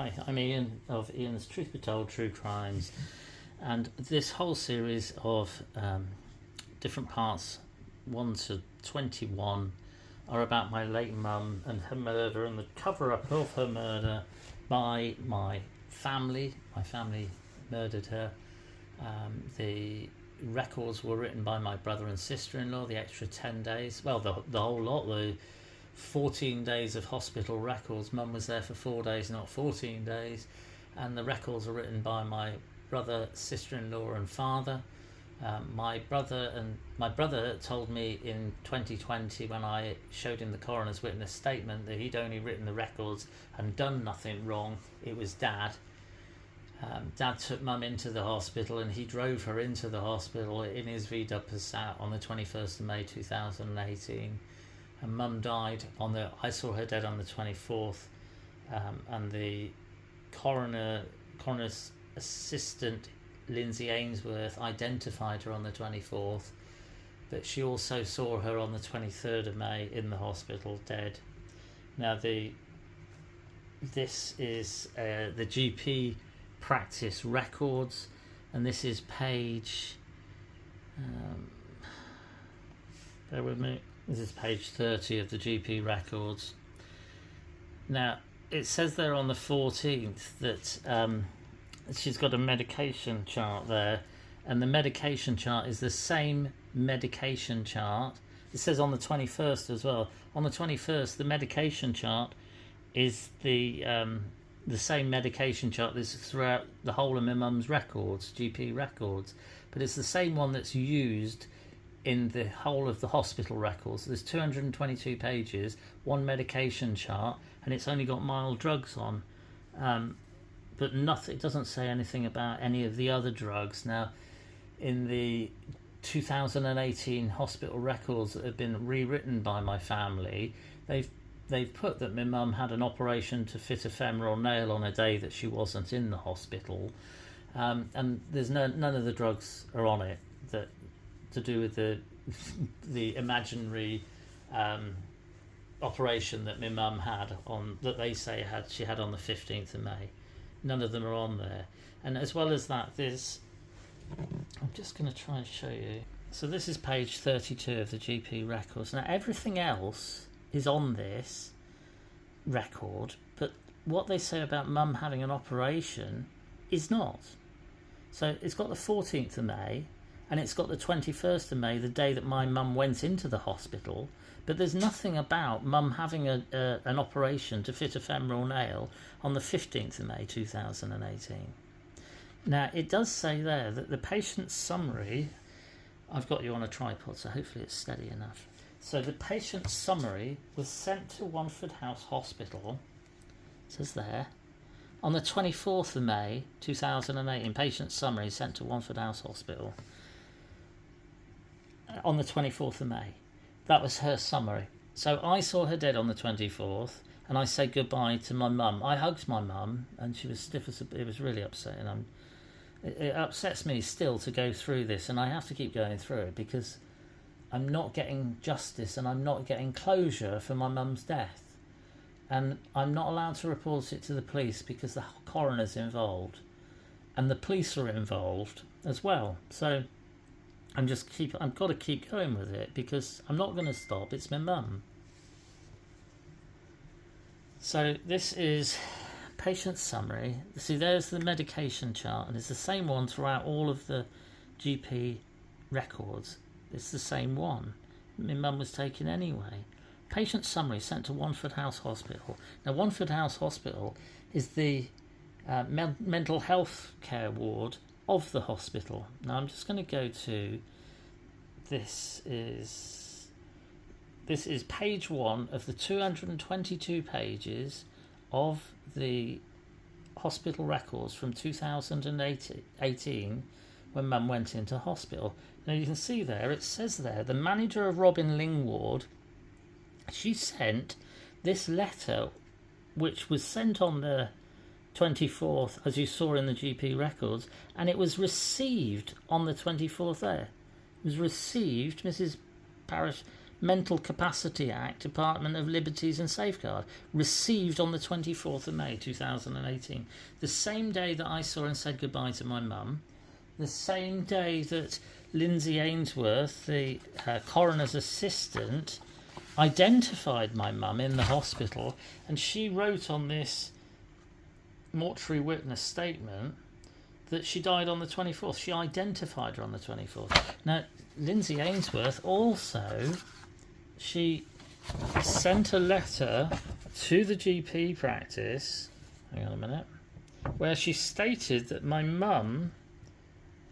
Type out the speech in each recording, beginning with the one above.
Hi, I'm Ian of Ian's Truth Be Told True Crimes, and this whole series of different parts 1 to 21 are about my late mum and her murder and the cover-up of her murder by my family. My family murdered her. The records were written by my brother and sister-in-law, the extra 10 days, well, the whole lot, the 14 days of hospital records. Mum was there for 4 days, not 14 days, and the records are written by my brother, sister-in-law and father. My brother told me in 2020, when I showed him the coroner's witness statement, that he'd only written the records and done nothing wrong. It was Dad. Dad took Mum into the hospital and he drove her into the hospital in his VW Passat on the 21st of May 2018. And Mum died I saw her dead on the 24th, and the coroner's assistant Lindsay Ainsworth identified her on the 24th, but she also saw her on the 23rd of May in the hospital dead. Now this is the GP practice records, and this is page bear with me. This is page 30 of the GP records. Now, it says there on the 14th that she's got a medication chart there, and the medication chart is the same medication chart. It says on the 21st as well. On the 21st, the medication chart is the same medication chart that's throughout the whole of my mum's records, GP records, but it's the same one that's used in the whole of the hospital records. There's 222 pages, one medication chart, and it's only got mild drugs on, but nothing. It doesn't say anything about any of the other drugs. Now, in the 2018 hospital records that have been rewritten by my family, they've put that my mum had an operation to fit a femoral nail on a day that she wasn't in the hospital, and there's none of the drugs are on it that to do with the imaginary operation that my mum had on, that they say she had on the 15th of May. None of them are on there. And as well as that, I'm just going to try and show you. So this is page 32 of the GP records. Now everything else is on this record, but what they say about mum having an operation is not. So it's got the 14th of May, and it's got the 21st of May, the day that my mum went into the hospital, but there's nothing about mum having an operation to fit a femoral nail on the 15th of May 2018. Now, it does say there that the patient's summary, I've got you on a tripod, so hopefully it's steady enough. So the patient's summary was sent to Wanford House Hospital, it says there, on the 24th of May 2018. Patient's summary sent to Wanford House Hospital on the 24th of May. That was her summary. So I saw her dead on the 24th, and I said goodbye to my mum. I hugged my mum, and she was stiff as it was really upsetting. It upsets me still to go through this, and I have to keep going through it because I'm not getting justice and I'm not getting closure for my mum's death. And I'm not allowed to report it to the police because the coroner's involved, and the police are involved as well. So I've got to keep going with it because I'm not going to stop. It's my mum. So this is patient summary. See, there's the medication chart, and it's the same one throughout all of the GP records. It's the same one. My mum was taken anyway. Patient summary sent to Wanford House Hospital. Now, Wanford House Hospital is the mental health care ward of the hospital. Now I'm just going to go to this is page 1 of the 222 pages of the hospital records from 2018 when Mum went into hospital. Now you can see there, it says there, the manager of Robin Ling ward, she sent this letter, which was sent on the 24th, as you saw in the GP records, and it was received on the 24th there. It was received, Mental Capacity Act, Department of Liberties and Safeguard, received on the 24th of May 2018, the same day that I saw and said goodbye to my mum, the same day that Lindsay Ainsworth, the coroner's assistant, identified my mum in the hospital, and she wrote on this mortuary witness statement that she died on the 24th. She identified her on the 24th. Now, Lindsay Ainsworth also, she sent a letter to the GP practice, hang on a minute, where she stated that my mum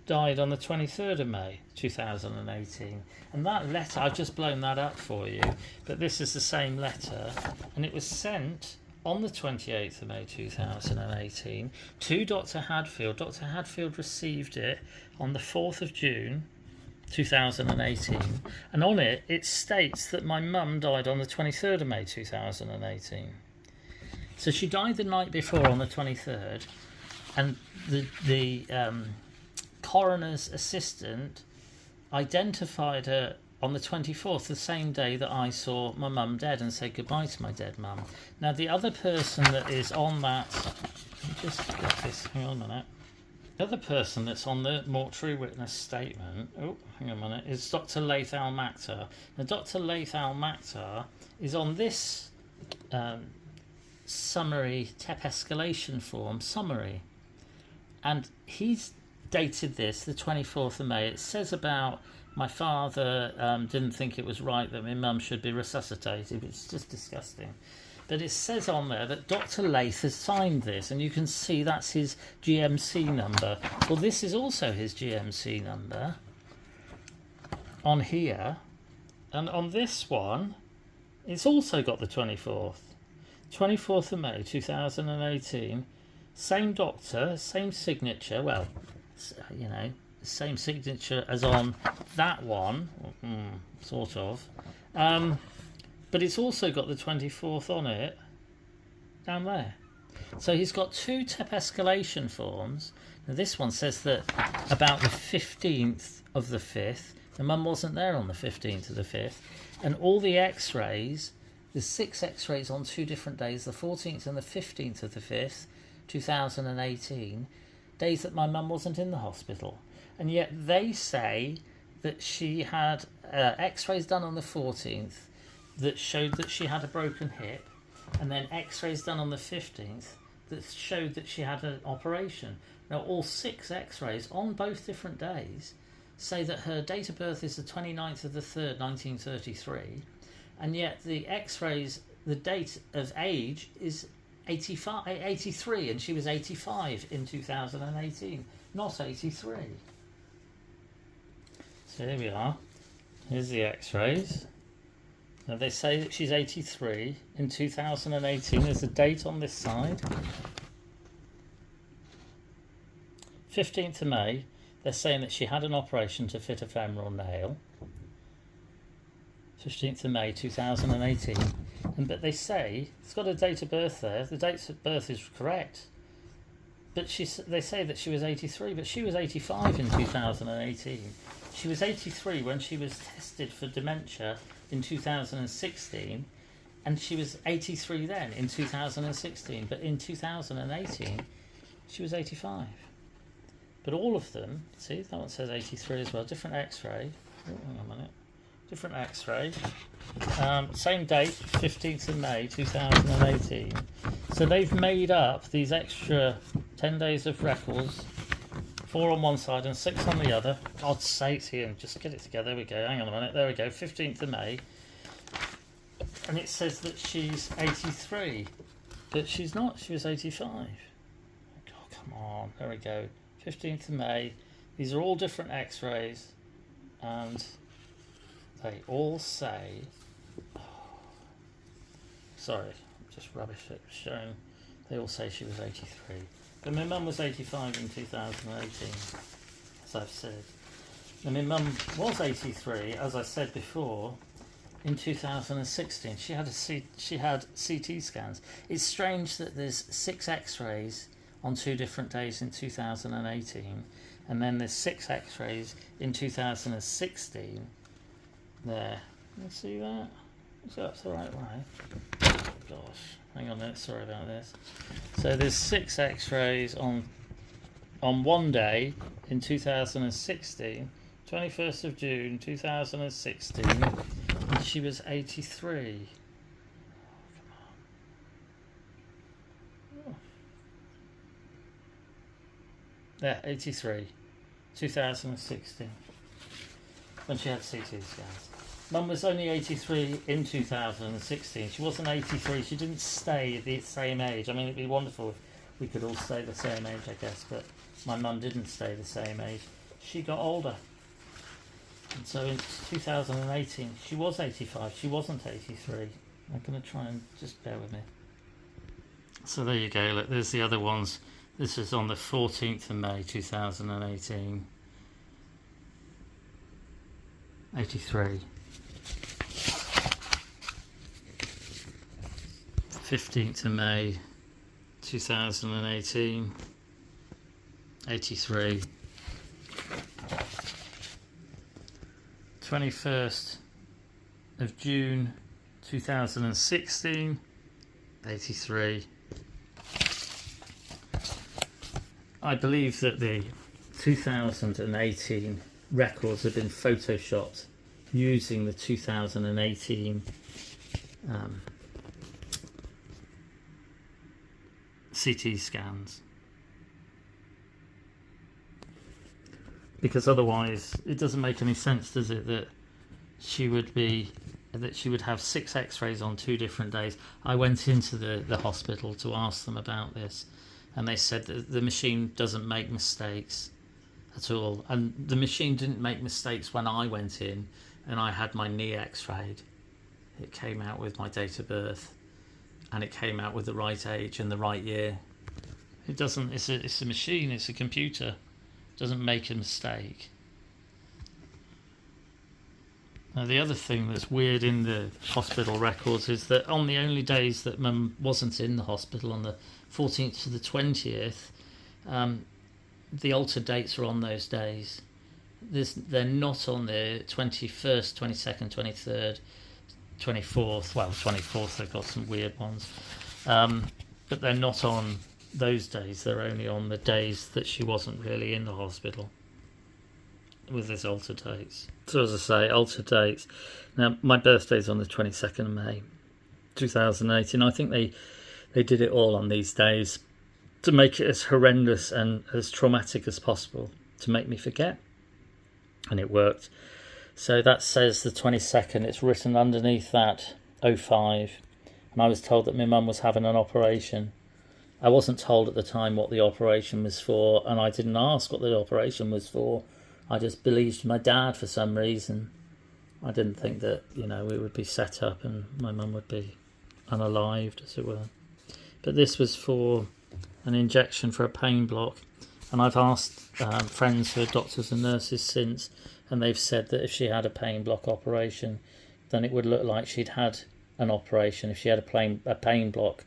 died on the 23rd of May 2018. And that letter, I've just blown that up for you, but this is the same letter, and it was sent on the 28th of May 2018 to Dr. Hadfield. Dr. Hadfield received it on the 4th of June 2018, and on it, it states that my mum died on the 23rd of May 2018. So she died the night before on the 23rd, and the coroner's assistant identified her on the 24th, the same day that I saw my mum dead and said goodbye to my dead mum. Now, the other person that is on that, let me just get this, hang on a minute. The other person that's on the mortuary witness statement, oh, hang on a minute, is Dr. Laith Al-Maktar. Now, Dr. Laith Al-Maktar is on this summary TEP escalation form summary, and he's dated this the 24th of May. It says about my father didn't think it was right that my mum should be resuscitated. It's just disgusting. But it says on there that Dr. Laith has signed this, and you can see that's his GMC number. Well, this is also his GMC number on here, and on this one it's also got the 24th of May 2018, same doctor, same signature, well, you know, same signature as on that one, sort of, but it's also got the 24th on it down there. So he's got two TEP escalation forms. Now this one says that about the 15th of the 5th, the mum wasn't there on the 15th of the 5th, and all the x-rays, the 6 x-rays on 2 different days, the 14th and the 15th of the 5th 2018, days that my mum wasn't in the hospital. And yet they say that she had x-rays done on the 14th that showed that she had a broken hip, and then x-rays done on the 15th that showed that she had an operation. Now, all 6 x-rays on both different days say that her date of birth is the 29th of the 3rd, 1933, and yet the x-rays, the date of age is 83, and she was 85 in 2018, not 83. So here we are. Here's the x-rays. Now they say that she's 83 in 2018. There's a date on this side. 15th of May. They're saying that she had an operation to fit a femoral nail. 15th of May 2018. But they say, it's got a date of birth there. The date of birth is correct. But they say that she was 83, but she was 85 in 2018. She was 83 when she was tested for dementia in 2016, and she was 83 then in 2016, but in 2018 she was 85. But all of them, see, that one says 83 as well, different x-ray, hang on a minute, different x-ray, same date, 15th of May 2018. So they've made up these extra 10 days of records, 4 on one side and 6 on the other. God's sakes, Ian, just get it together. There we go. Hang on a minute. There we go. 15th of May. And it says that she's 83. But she's not. She was 85. God, come on. There we go. 15th of May. These are all different x-rays. And they all say... sorry, I'm just rubbish at showing. They all say she was 83. But my mum was 85 in 2018, as I've said. And my mum was 83, as I said before, in 2016. She had CT scans. It's strange that there's 6 x-rays on 2 different days in 2018, and then there's 6 x-rays in 2016 there. you see that? So that's the right way. Oh, gosh, hang on a minute, sorry about this. So there's 6 x-rays on one day in 2016, 21st of June 2016, and she was 83. Yeah, 83, 2016, when she had CT scans. Mum was only 83 in 2016. She wasn't 83. She didn't stay the same age. I mean, it'd be wonderful if we could all stay the same age, I guess, but my mum didn't stay the same age. She got older. And so in 2018, she was 85. She wasn't 83. I'm going to try and just bear with me. So there you go. Look, there's the other ones. This is on the 14th of May 2018. 83. 15th of May 2018. 83. 21st of June 2016. 83. I believe that the 2018 records have been photoshopped using the 2018 CT scans, because otherwise it doesn't make any sense, does it, that she would have 6 x-rays on 2 different days. I went into the hospital to ask them about this, and they said that the machine doesn't make mistakes at all, and the machine didn't make mistakes when I went in and I had my knee x-rayed. It came out with my date of birth, and it came out with the right age and the right year. It doesn't. It's a machine. It's a computer. It doesn't make a mistake. Now, the other thing that's weird in the hospital records is that on the only days that Mum wasn't in the hospital, on the 14th to the 20th, the altered dates are on those days. They're not on the 21st, 22nd, 23rd, 24th. Well, 24th, they've got some weird ones. But they're not on those days. They're only on the days that she wasn't really in the hospital with this altered dates. So as I say, altered dates. Now, my birthday's on the 22nd of May 2018. I think they did it all on these days to make it as horrendous and as traumatic as possible, to make me forget. And it worked. So that says the 22nd. It's written underneath that 05. And I was told that my mum was having an operation. I wasn't told at the time what the operation was for, and I didn't ask what the operation was for. I just believed my dad for some reason. I didn't think that, it would be set up and my mum would be unalived, as it were. But this was for an injection for a pain block. And I've asked friends who are doctors and nurses since, and they've said that if she had a pain block operation, then it would look like she'd had an operation. If she had a pain block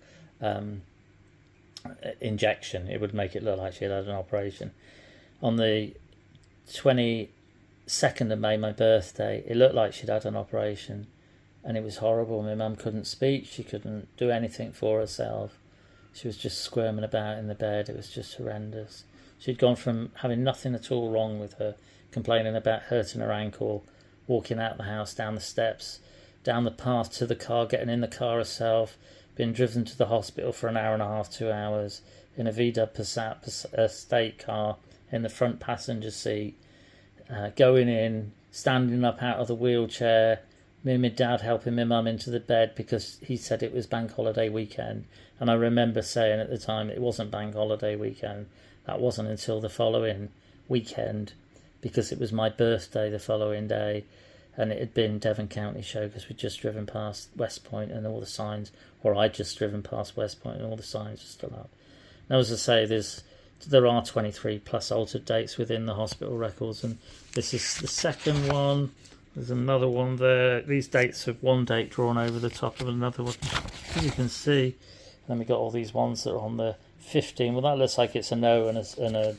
injection, it would make it look like she had an operation. On the 22nd of May, my birthday, it looked like she'd had an operation, and it was horrible. My mum couldn't speak. She couldn't do anything for herself. She was just squirming about in the bed. It was just horrendous. She'd gone from having nothing at all wrong with her, complaining about hurting her ankle, walking out the house, down the steps, down the path to the car, getting in the car herself, being driven to the hospital for an hour and a half, 2 hours, in a VW Passat estate car in the front passenger seat, going in, standing up out of the wheelchair, me and my dad helping my mum into the bed because he said it was bank holiday weekend. And I remember saying at the time it wasn't bank holiday weekend. That wasn't until the following weekend, because it was my birthday the following day, and it had been Devon County Show because we'd just driven past West Point and all the signs, or I'd just driven past West Point and all the signs were still up. Now, as I say, there are 23 plus altered dates within the hospital records, and this is the second one. There's another one there. These dates have one date drawn over the top of another one, as you can see. And then we got all these ones that are on the 15. Well, that looks like it's a no, and a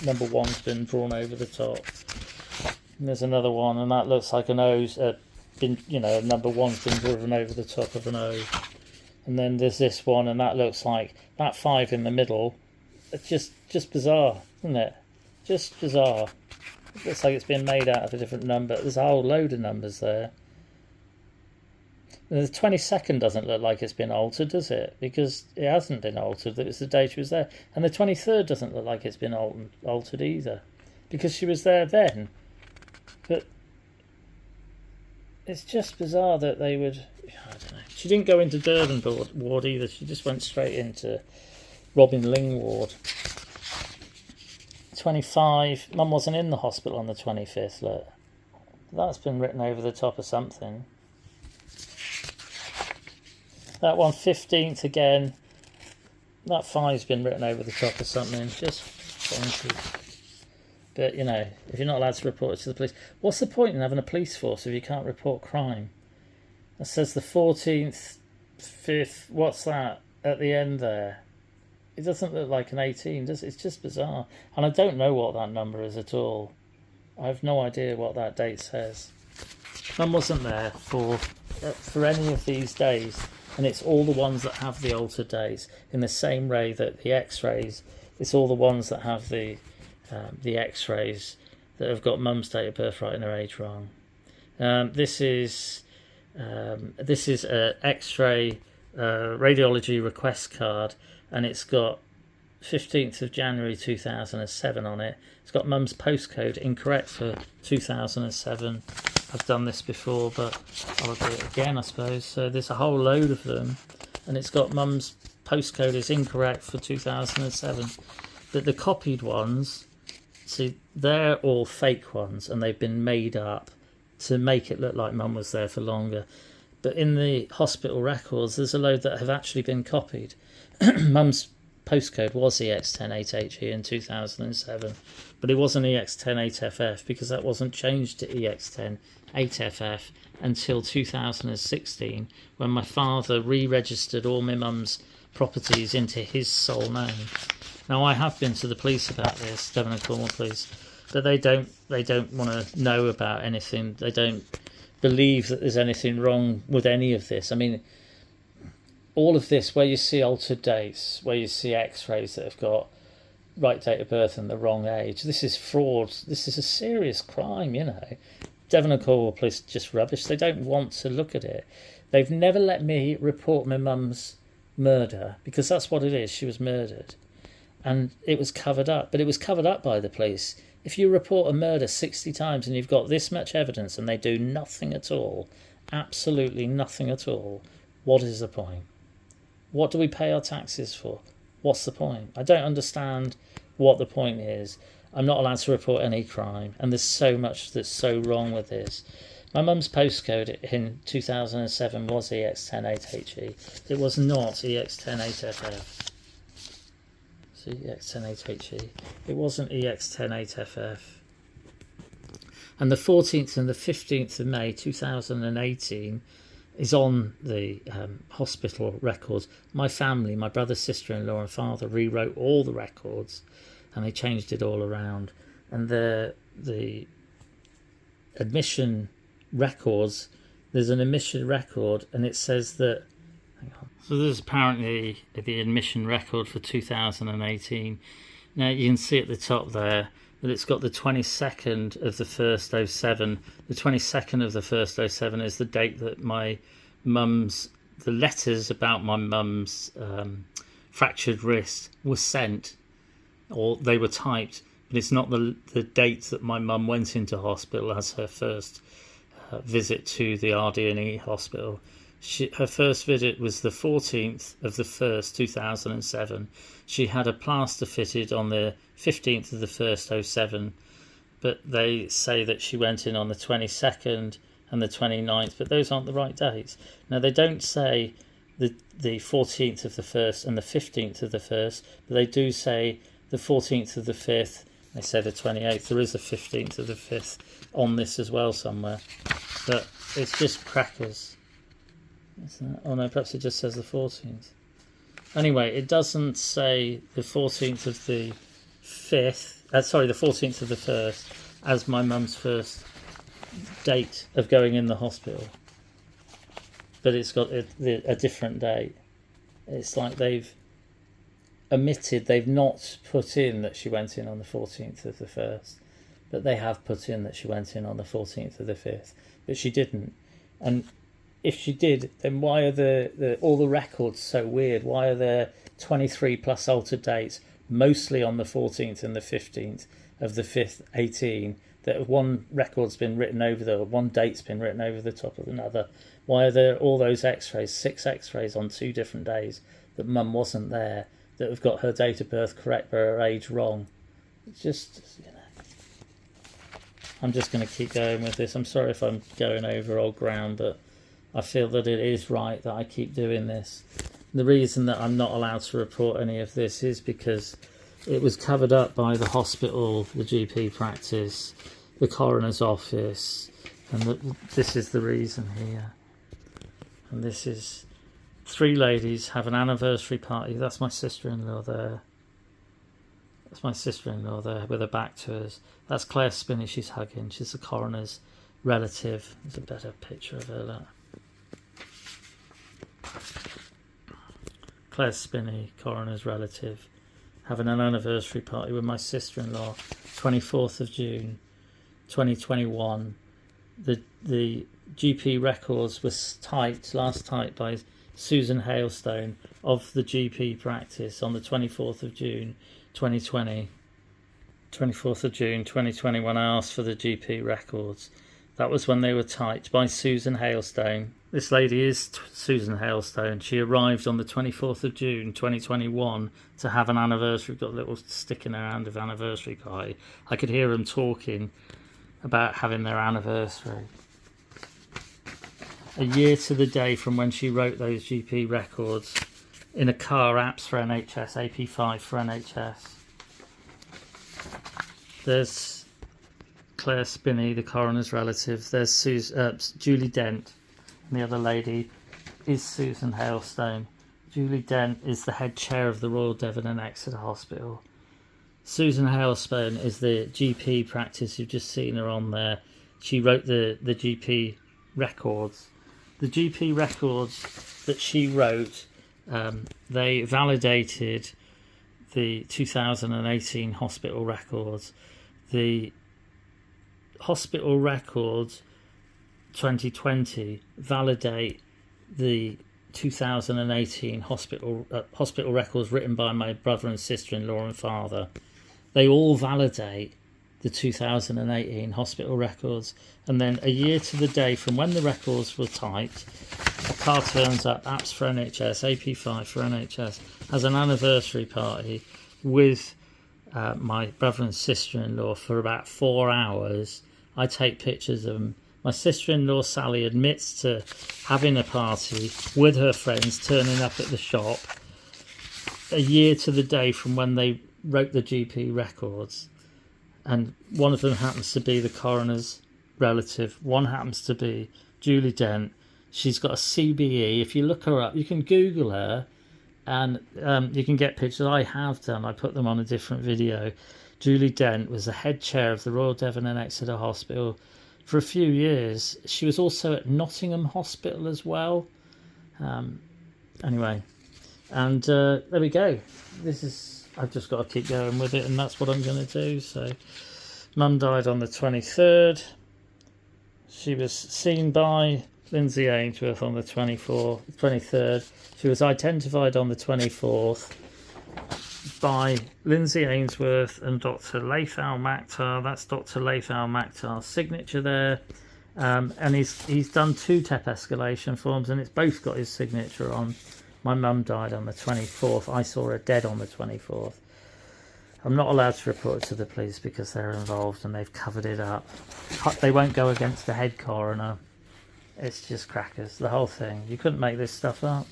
number one's been drawn over the top. And there's another one, and that looks like an O's, been, number 1's been driven over the top of an O. And then there's this one, and that looks like that 5 in the middle. It's just bizarre, isn't it? Just bizarre. It looks like it's been made out of a different number. There's a whole load of numbers there. And the 22nd doesn't look like it's been altered, does it? Because it hasn't been altered. It was the day she was there. And the 23rd doesn't look like it's been altered either, because she was there then. But it's just bizarre that they would... I don't know. She didn't go into Durban ward either. She just went straight into Robin Ling ward. 25. Mum wasn't in the hospital on the 25th. Look, that's been written over the top of something. That one, 15th again. That 5's been written over the top of something. Just bonkers. But, if you're not allowed to report it to the police, what's the point in having a police force if you can't report crime? It says the 14th, 5th, what's that at the end there? It doesn't look like an 18, does it? It's just bizarre. And I don't know what that number is at all. I have no idea what that date says. Mum wasn't there for any of these days, and it's all the ones that have the altered days. In the same way that the X-rays, it's all the ones that have the X-rays that have got Mum's date of birth right and her age wrong. This is a X-ray radiology request card, and it's got 15th of January 2007 on it. It's got Mum's postcode incorrect for 2007. I've done this before, but I'll do it again, I suppose. So there's a whole load of them, and it's got Mum's postcode is incorrect for 2007. But the copied ones, see, they're all fake ones, and they've been made up to make it look like Mum was there for longer. But in the hospital records, there's a load that have actually been copied. Mum's postcode was EX108HE in 2007, but it wasn't EX108FF because that wasn't changed to EX108FF until 2016, when my father re-registered all my mum's properties into his sole name. Now, I have been to the police about this, Devon and Cornwall Police, but they don't want to know about anything. They don't believe that there's anything wrong with any of this. I mean, all of this, where you see altered dates, where you see X-rays that have got right date of birth and the wrong age, this is fraud. This is a serious crime, Devon and Cornwall Police just rubbish. They don't want to look at it. They've never let me report my mum's murder, because that's what it is. She was murdered, and it was covered up. But it was covered up by the police. If you report a murder 60 times and you've got this much evidence and they do nothing at all, absolutely nothing at all, what is the point? What do we pay our taxes for? What's the point? I don't understand what the point is. I'm not allowed to report any crime, and there's so much that's so wrong with this. My mum's postcode in 2007 was EX108HE. It was not EX108FF. So EX108HE. It wasn't EX108FF. And the 14th and the 15th of May 2018 is on the hospital records. My family, my brother, sister-in-law and father rewrote all the records, and they changed it all around. And the admission records, there's an admission record, and it says that, hang on. So there's apparently the admission record for 2018. Now you can see at the top there that it's got the 22nd of the 1st 07. The 22nd of the 1st 07 is the date that my mum's, the letters about my mum's fractured wrist were sent, or they were typed, but it's not the date that my mum went into hospital as her first visit to the RD&E hospital. Her first visit was the 14th of the 1st 2007. She had a plaster fitted on the 15th of the 1st 07, but they say that she went in on the 22nd and the 29th, but those aren't the right dates. Now, they don't say the 14th of the 1st and the 15th of the 1st, but they do say the 14th of the 5th. They say the 28th. There is a 15th of the 5th on this as well somewhere, but it's just crackers. Oh no, perhaps it just says the 14th. Anyway, it doesn't say the 14th of the 5th, sorry, the 14th of the 1st as my mum's first date of going in the hospital. but it's got a different date. It's like they've omitted, they've not put in that she went in on the 14th of the 1st, but they have put in that she went in on the 14th of the 5th, but she didn't. And if she did, then why are all the records so weird? Why are there 23 plus altered dates, mostly on the 14th and the 15th of the 5th, 18, that one record's been written over one date's been written over the top of another? Why are there all those x-rays, 6 x-rays on 2 different days that mum wasn't there, that have got her date of birth correct but her age wrong? It's just, I'm just going to keep going with this. I'm sorry if I'm going over old ground, but I feel that it is right that I keep doing this. The reason that I'm not allowed to report any of this is because it was covered up by the hospital, the GP practice, the coroner's office, and this is the reason here. And this is 3 ladies have an anniversary party. That's my sister-in-law there. That's my sister-in-law there with her back to us. That's Claire Spinney she's hugging. She's the coroner's relative. There's a better picture of her. Look. Claire Spinney, coroner's relative, having an anniversary party with my sister-in-law, 24th of June 2021. The GP records was last typed by Susan Hailstone of the GP practice on the 24th of June 2020. 24th of June 2020 when I asked for the GP records. That was when they were typed by Susan Hailstone. This lady is Susan Hailstone. She arrived on the 24th of June 2021 to have an anniversary. Got a little stick in her hand of anniversary party. I could hear them talking about having their anniversary. A year to the day from when she wrote those GP records in a car, apps for NHS, AP5 for NHS. There's Claire Spinney, the coroner's relative. There's Julie Dent. And the other lady is Susan Hailstone. Julie Dent is the head chair of the Royal Devon and Exeter Hospital. Susan Hailstone is the GP practice. You've just seen her on there. She wrote the GP records. The GP records that she wrote, they validated the 2018 hospital records. The hospital records 2020 validate the 2018 hospital records written by my brother and sister-in-law and father. They all validate the 2018 hospital records, and then a year to the day from when the records were typed, a car turns up, apps for NHS, AP5 for NHS, has an anniversary party with my brother and sister-in-law for about 4 hours. I take pictures of them. My sister-in-law Sally admits to having a party with her friends, turning up at the shop a year to the day from when they wrote the GP records. And one of them happens to be the coroner's relative. One happens to be Julie Dent. She's got a CBE. If you look her up, you can Google her and you can get pictures. I have done. I put them on a different video. Julie Dent was the head chair of the Royal Devon and Exeter Hospital for a few years. She was also at Nottingham Hospital as well. Anyway, and there we go. I've just got to keep going with it, and that's what I'm going to do. So, Mum died on the 23rd. She was seen by Lindsay Ainsworth on the 23rd. She was identified on the 24th by Lindsay Ainsworth and Dr. Laith Al-Maktar. That's Dr. Laith Al-Maktar's signature there. And he's done 2 TEP escalation forms, and it's both got his signature on. My mum died on the 24th. I saw her dead on the 24th. I'm not allowed to report it to the police because they're involved and they've covered it up. They won't go against the head coroner. It's just crackers, the whole thing. You couldn't make this stuff up.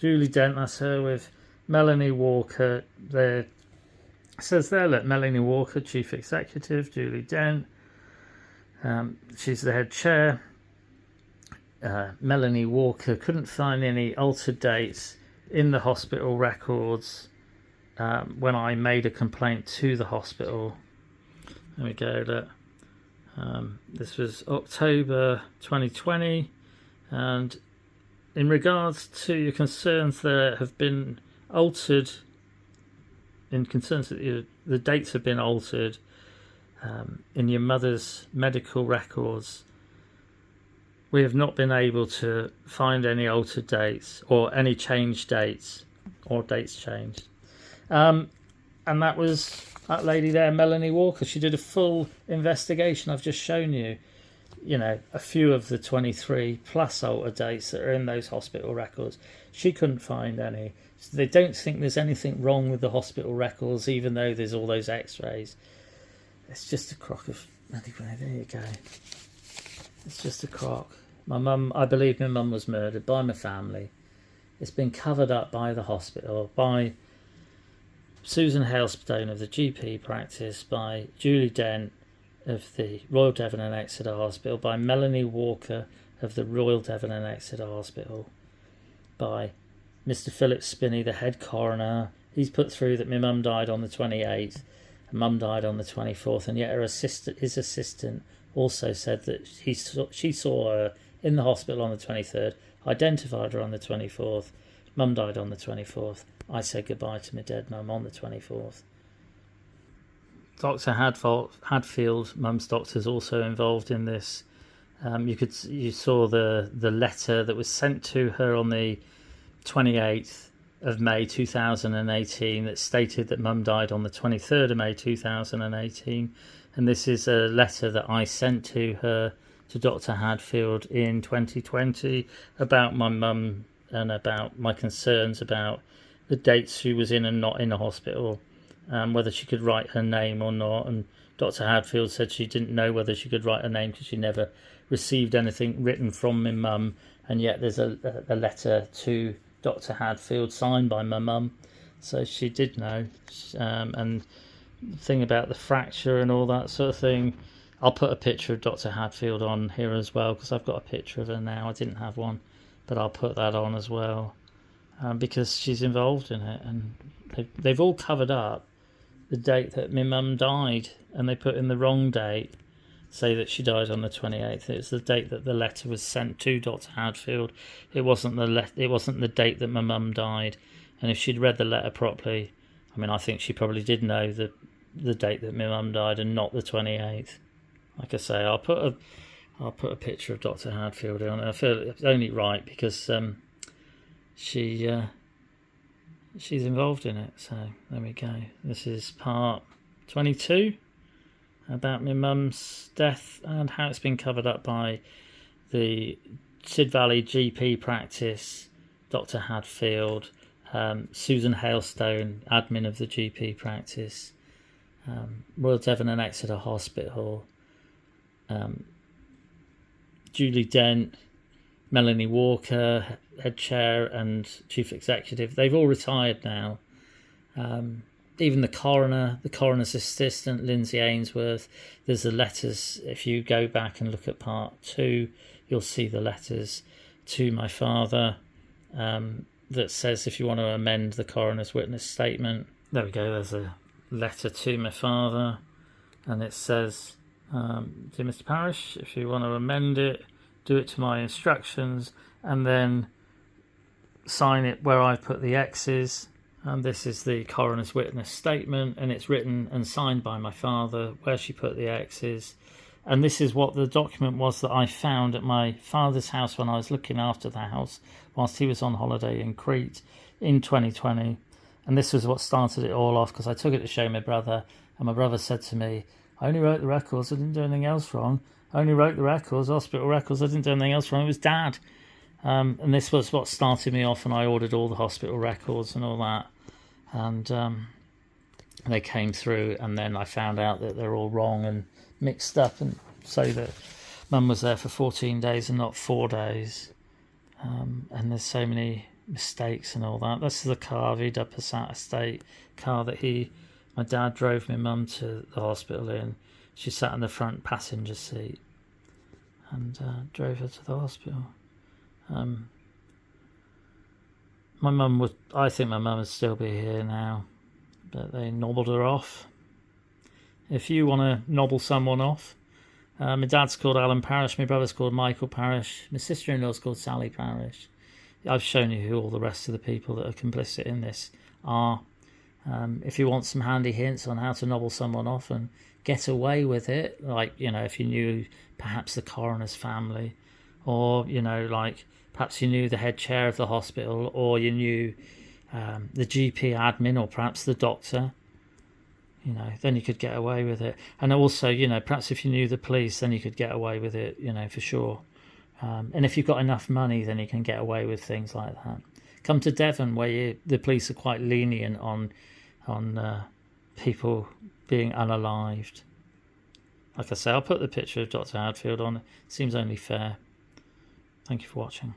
Julie Dent, that's her with Melanie Walker. It says there, look, Melanie Walker, Chief Executive, Julie Dent. She's the head chair. Melanie Walker couldn't find any altered dates in the hospital records when I made a complaint to the hospital. There we go. Look. This was October 2020, and in regards to your concerns that have been altered, in concerns that the dates have been altered in your mother's medical records, we have not been able to find any altered dates or any changed dates or dates changed. And that was that lady there, Melanie Walker. She did a full investigation. I've just shown you, a few of the 23 plus altered dates that are in those hospital records. She couldn't find any. So they don't think there's anything wrong with the hospital records, even though there's all those x-rays. It's just a crock of... Anyway, there you go. It's just a crock. I believe my mum was murdered by my family. It's been covered up by the hospital, by Susan Hailstone of the GP practice, by Julie Dent of the Royal Devon and Exeter Hospital, by Melanie Walker of the Royal Devon and Exeter Hospital, by Mr. Phillip Spinneys, the head coroner. He's put through that my mum died on the 28th and mum died on the 24th, and yet his assistant also said that she saw her in the hospital on the 23rd, identified her on the 24th, mum died on the 24th. I said goodbye to my dead mum on the 24th. Dr. Hadfield, mum's doctor, is also involved in this. You saw the letter that was sent to her on the 28th of May 2018 that stated that mum died on the 23rd of May 2018, and this is a letter that I sent to her, to Dr. Hadfield, in 2020 about my mum and about my concerns about the dates she was in and not in a hospital, whether she could write her name or not. And Dr. Hadfield said she didn't know whether she could write her name because she never received anything written from my mum, and yet there's a letter to Dr. Hadfield signed by my mum, so she did know. And the thing about the fracture and all that sort of thing, I'll put a picture of Dr. Hadfield on here as well, because I've got a picture of her now. I didn't have one, but I'll put that on as well, because she's involved in it. And they've all covered up the date that my mum died, and they put in the wrong date, say that she died on the 28th. It's the date that the letter was sent to Dr. Hadfield. It wasn't the date that my mum died. And if she'd read the letter properly, I think she probably did know the date that my mum died and not the 28th. Like I say, I'll put a picture of Dr. Hadfield on. I feel it's only right because she's involved in it. So there we go. This is part 22 about my mum's death and how it's been covered up by the Sidvalley GP practice, Dr. Hadfield, Susan Hailstone, admin of the GP practice, Royal Devon and Exeter Hospital, Julie Dent, Melanie Walker, head chair and chief executive. They've all retired now. Even the coroner's assistant, Lindsay Ainsworth. There's the letters. If you go back and look at part 2, you'll see the letters to my father that says if you want to amend the coroner's witness statement. There we go. There's a letter to my father, and it says, "Dear Mr. Parrish, if you want to amend it, do it to my instructions, and then sign it where I put the X's." And this is the coroner's witness statement, and it's written and signed by my father where she put the X's. And this is what the document was that I found at my father's house when I was looking after the house whilst he was on holiday in Crete in 2020. And this was what started it all off, because I took it to show my brother, and my brother said to me, "I only wrote the records, I didn't do anything else wrong. I only wrote the records, hospital records, I didn't do anything else wrong. It was Dad." And this was what started me off, and I ordered all the hospital records and all that. And they came through, and then I found out that they're all wrong and mixed up, and say that Mum was there for 14 days and not 4 days. And there's so many mistakes and all that. This is the car, Vida Passat estate car that my dad drove my mum to the hospital in. She sat in the front passenger seat and drove her to the hospital. I think my mum would still be here now, but they nobbled her off. If you want to nobble someone off, my dad's called Alan Parrish, my brother's called Michael Parrish, my sister-in-law's called Sally Parrish. I've shown you who all the rest of the people that are complicit in this are. If you want some handy hints on how to nobble someone off and get away with it, like, you know, if you knew perhaps the coroner's family, or, you know, like perhaps you knew the head chair of the hospital, or you knew the GP admin, or perhaps the doctor, you know, then you could get away with it. And also, you know, perhaps if you knew the police, then you could get away with it, you know, for sure. And if you've got enough money, then you can get away with things like that. Come to Devon, where the police are quite lenient on people being unalived. Like I say, I'll put the picture of Dr. Hadfield on. It seems only fair. Thank you for watching.